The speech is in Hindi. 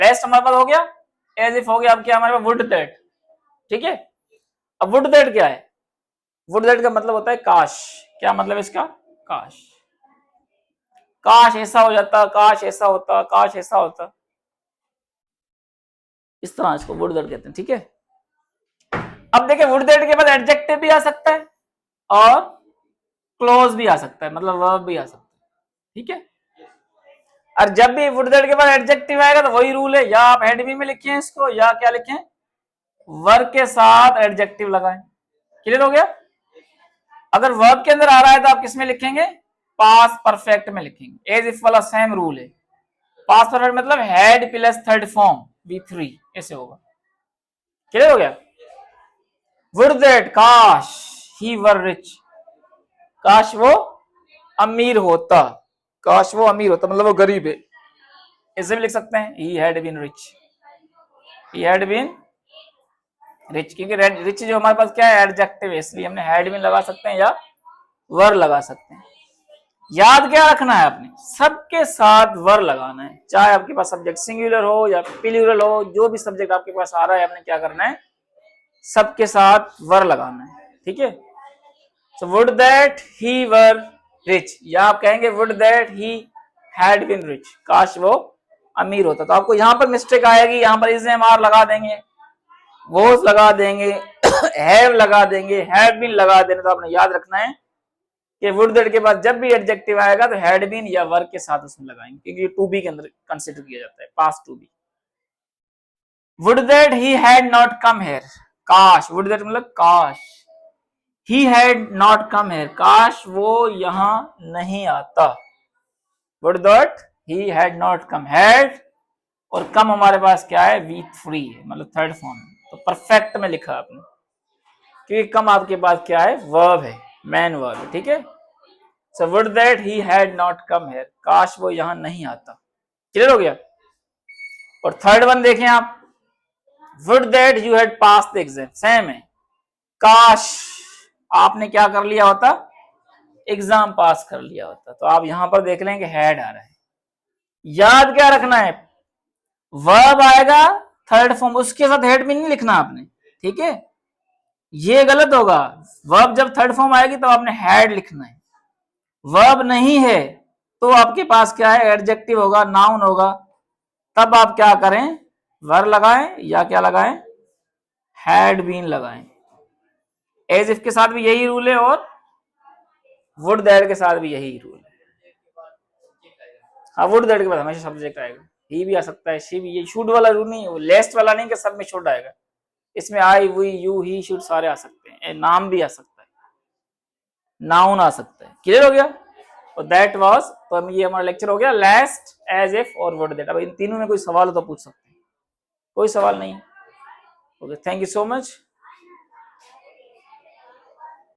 लेस्ट हमारे पास हो गया, एज इफ हो गया, अब क्या हमारे पास वुड दैट, ठीक है। अब वुड दैट क्या है, वुड दैट का मतलब होता है काश, क्या मतलब है इसका, काश, काश ऐसा हो जाता, काश ऐसा होता, काश ऐसा होता, इस तरह इसको वुड दैट कहते हैं, ठीक है। अब देखिए वुड दैट के बाद एडजेक्टिव भी आ सकता है और क्लोज भी आ सकता है, मतलब वर्ब भी आ सकता है, ठीक है। और जब भी वुड दैट के बाद एडजेक्टिव आएगा तो वही रूल है, या आप हेड बी में लिखिए इसको, या क्या लिखें, वर्ब के साथ एडजेक्टिव लगाएं। क्लियर हो गया। अगर वर्ब के अंदर आ रहा है तो आप किस में लिखेंगे, पास्ट परफेक्ट में लिखेंगे, एज इफ वाला सेम रूल है। पास्ट परफेक्ट मतलब head plus third form V3 ऐसे होगा। क्लियर हो गया। वुड दैट काश ही वर रिच, काश वो अमीर होता, काश वो अमीर होता मतलब वो गरीब है, ऐसे भी लिख सकते हैं, he had been rich, he had been rich, क्योंकि रिच जो हमारे पास क्या है एडजेक्टिव है, इसलिए हमने हैड बीन लगा सकते हैं या वर लगा सकते हैं। याद क्या रखना है आपने, सबके साथ वर लगाना है, चाहे आपके पास सब्जेक्ट सिंगुलर हो या प्लूरल हो, जो भी सब्जेक्ट आपके पास आ रहा है आपने क्या करना है, सबके साथ वर लगाना है, ठीक है। So would that he were rich, या आप कहेंगे would that he had been rich, काश वो अमीर होता। तो आपको यहां पर मिस्टेक आएगी, यहां पर इज एम आर लगा देंगे, वोज लगा देंगे, हैव लगा देंगे, हैड बीन लगा देंगे। तो आपने याद रखना है कि वुड दैट के बाद जब भी एडजेक्टिव आएगा तो हैड बीन या वर्ब के साथ उसमें लगाएंगे, क्योंकि टू बी के अंदर कंसीडर किया जाता है, past to be. Would that he had not come here, काश, वुड दैट मतलब काश, he had not come here, काश वो यहां नहीं आता, would that he had not come, had और कम हमारे पास क्या है V3 है, मतलब थर्ड फॉर्म है, तो परफेक्ट में लिखा आपने, क्योंकि कम आपके पास क्या है वर्ब है, मैन वर्ब है, ठीक है। So would that he had not come here, काश वो यहां नहीं आता। क्लियर हो गया। और थर्ड वन देखें आप, would that you had pass the exam, same है, काश आपने क्या कर लिया होता, एग्जाम पास कर लिया होता। तो आप यहां पर देख लेंगे हैड आ रहा है। याद क्या रखना है, वर्ब आएगा थर्ड फॉर्म, उसके साथ हेड भी नहीं लिखना आपने, ठीक है, ये गलत होगा। वर्ब जब थर्ड फॉर्म आएगी तो आपने हैड लिखना है, वर्ब नहीं है तो आपके पास क्या है एडजेक्टिव होगा, नाउन होगा, तब आप क्या करें, वर लगाएं या क्या लगाएं, हैड बीन लगाएं। एज इफ के साथ भी यही रूल है और वुड दैट के साथ भी यही रूल है। हाँ वुड दैट के बाद हमेशा सब्जेक्ट आएगा, ही भी आ सकता है, शी भी, ये शुड वाला रूल नहीं है, लेस्ट वाला नहीं कि सब में शुड आएगा, इसमें आई, वी, यू, ही, शुड सारे आ सकते हैं, नाम भी आ सकता है, नाउन आ सकता है। क्लियर हो गया। और दैट वाज, तो हम ये हमारा लेक्चर हो गया लास्ट, एज इफ और वुड दैट। अब इन तीनों में कोई सवाल हो तो पूछ सकते हैं, कोई सवाल नहीं। Okay, thank you so much.